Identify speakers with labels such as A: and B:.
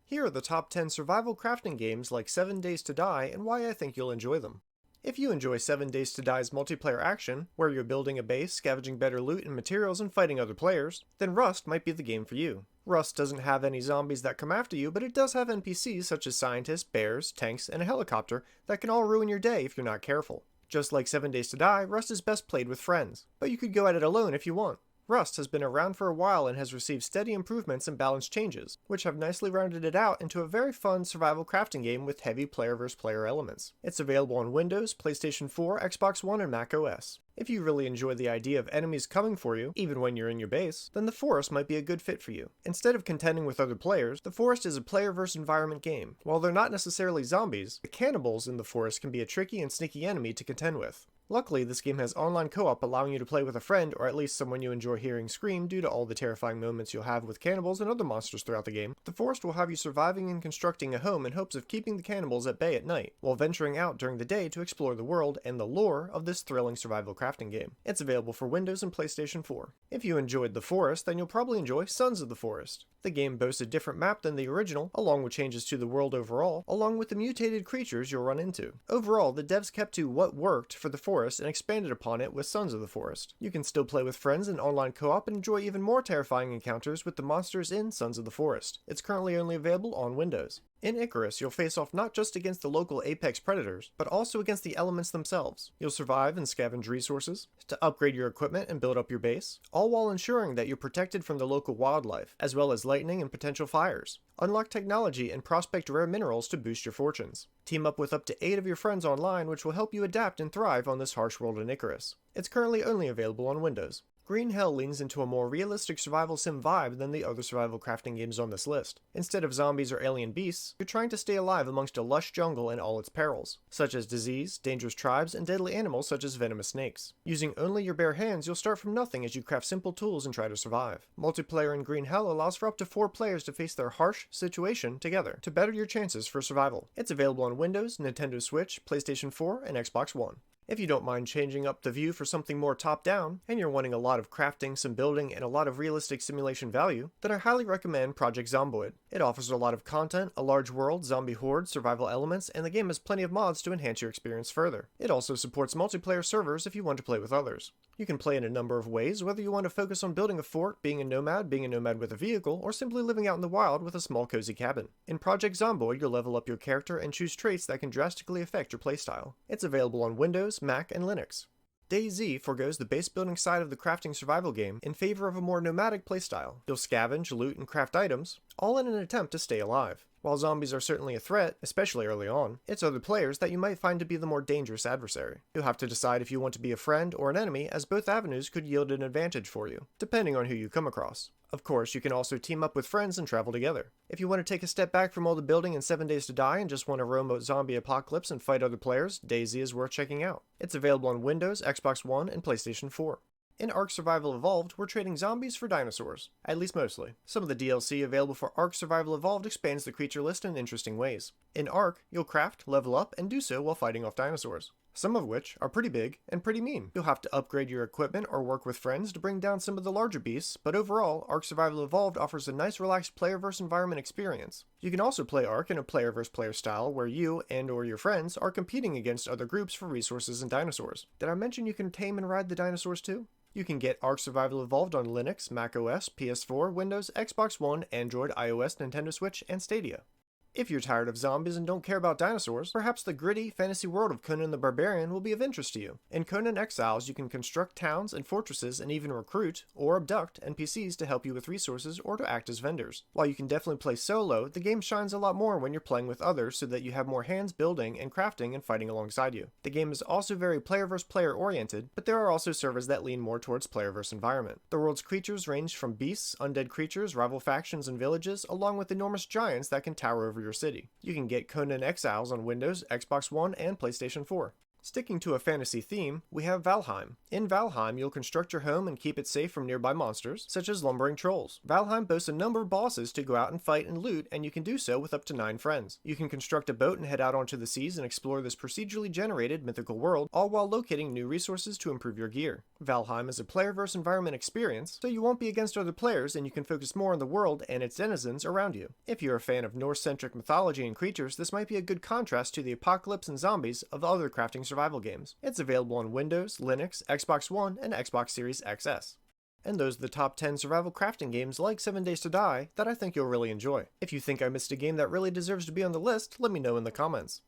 A: Here are the top 10 survival crafting games like 7 Days to Die and why I think you'll enjoy them. If you enjoy 7 Days to Die's multiplayer action, where you're building a base, scavenging better loot and materials, and fighting other players, then Rust might be the game for you. Rust doesn't have any zombies that come after you, but it does have NPCs such as scientists, bears, tanks, and a helicopter that can all ruin your day if you're not careful. Just like 7 Days to Die, Rust is best played with friends, but you could go at it alone if you want. Rust has been around for a while and has received steady improvements and balance changes, which have nicely rounded it out into a very fun survival crafting game with heavy player vs player elements. It's available on Windows, PlayStation 4, Xbox One, and Mac OS. If you really enjoy the idea of enemies coming for you, even when you're in your base, then the Forest might be a good fit for you. Instead of contending with other players, the Forest is a player vs environment game. While they're not necessarily zombies, the cannibals in the Forest can be a tricky and sneaky enemy to contend with. Luckily, this game has online co-op allowing you to play with a friend or at least someone you enjoy hearing scream due to all the terrifying moments you'll have with cannibals and other monsters throughout the game. The Forest will have you surviving and constructing a home in hopes of keeping the cannibals at bay at night, while venturing out during the day to explore the world and the lore of this thrilling survival crafting game. It's available for Windows and PlayStation 4. If you enjoyed The Forest, then you'll probably enjoy Sons of the Forest. The game boasts a different map than the original, along with changes to the world overall, along with the mutated creatures you'll run into. Overall, the devs kept to what worked for the Forest and expanded upon it with Sons of the Forest. You can still play with friends in online co-op and enjoy even more terrifying encounters with the monsters in Sons of the Forest. It's currently only available on Windows. In Icarus, you'll face off not just against the local apex predators, but also against the elements themselves. You'll survive and scavenge resources, to upgrade your equipment and build up your base, all while ensuring that you're protected from the local wildlife, as well as lightning and potential fires. Unlock technology and prospect rare minerals to boost your fortunes. Team up with up to 8 of your friends online, which will help you adapt and thrive on this harsh world in Icarus. It's currently only available on Windows. Green Hell leans into a more realistic survival sim vibe than the other survival crafting games on this list. Instead of zombies or alien beasts, you're trying to stay alive amongst a lush jungle and all its perils, such as disease, dangerous tribes, and deadly animals such as venomous snakes. Using only your bare hands, you'll start from nothing as you craft simple tools and try to survive. Multiplayer in Green Hell allows for up to 4 players to face their harsh situation together, to better your chances for survival. It's available on Windows, Nintendo Switch, PlayStation 4, and Xbox One. If you don't mind changing up the view for something more top-down, and you're wanting a lot of crafting, some building, and a lot of realistic simulation value, then I highly recommend Project Zomboid. It offers a lot of content, a large world, zombie horde, survival elements, and the game has plenty of mods to enhance your experience further. It also supports multiplayer servers if you want to play with others. You can play in a number of ways, whether you want to focus on building a fort, being a nomad with a vehicle, or simply living out in the wild with a small cozy cabin. In Project Zomboid, you'll level up your character and choose traits that can drastically affect your playstyle. It's available on Windows, Mac, and Linux. DayZ forgoes the base building side of the crafting survival game in favor of a more nomadic playstyle. You'll scavenge, loot, and craft items, all in an attempt to stay alive. While zombies are certainly a threat, especially early on, it's other players that you might find to be the more dangerous adversary. You'll have to decide if you want to be a friend or an enemy, as both avenues could yield an advantage for you, depending on who you come across. Of course, you can also team up with friends and travel together. If you want to take a step back from all the building in 7 Days to Die and just want to roam a zombie apocalypse and fight other players, DayZ is worth checking out. It's available on Windows, Xbox One, and PlayStation 4. In ARK Survival Evolved, we're trading zombies for dinosaurs, at least mostly. Some of the DLC available for ARK Survival Evolved expands the creature list in interesting ways. In ARK, you'll craft, level up, and do so while fighting off dinosaurs, some of which are pretty big and pretty mean. You'll have to upgrade your equipment or work with friends to bring down some of the larger beasts, but overall, ARK Survival Evolved offers a nice relaxed player vs environment experience. You can also play ARK in a player vs player style where you and or your friends are competing against other groups for resources and dinosaurs. Did I mention you can tame and ride the dinosaurs too? You can get ARK Survival Evolved on Linux, Mac OS, PS4, Windows, Xbox One, Android, iOS, Nintendo Switch, and Stadia. If you're tired of zombies and don't care about dinosaurs, perhaps the gritty fantasy world of Conan the Barbarian will be of interest to you. In Conan Exiles, you can construct towns and fortresses and even recruit or abduct NPCs to help you with resources or to act as vendors. While you can definitely play solo, the game shines a lot more when you're playing with others so that you have more hands building and crafting and fighting alongside you. The game is also very player vs player oriented, but there are also servers that lean more towards player vs environment. The world's creatures range from beasts, undead creatures, rival factions, and villages, along with enormous giants that can tower over your city. You can get Conan Exiles on Windows, Xbox One, and PlayStation 4. Sticking to a fantasy theme, we have Valheim. In Valheim, you'll construct your home and keep it safe from nearby monsters, such as lumbering trolls. Valheim boasts a number of bosses to go out and fight and loot, and you can do so with up to 9 friends. You can construct a boat and head out onto the seas and explore this procedurally generated mythical world, all while locating new resources to improve your gear. Valheim is a player versus environment experience, so you won't be against other players and you can focus more on the world and its denizens around you. If you're a fan of Norse-centric mythology and creatures, this might be a good contrast to the apocalypse and zombies of other crafting survival games. It's available on Windows, Linux, Xbox One, and Xbox Series XS. And those are the top 10 survival crafting games like 7 Days to Die that I think you'll really enjoy. If you think I missed a game that really deserves to be on the list, let me know in the comments.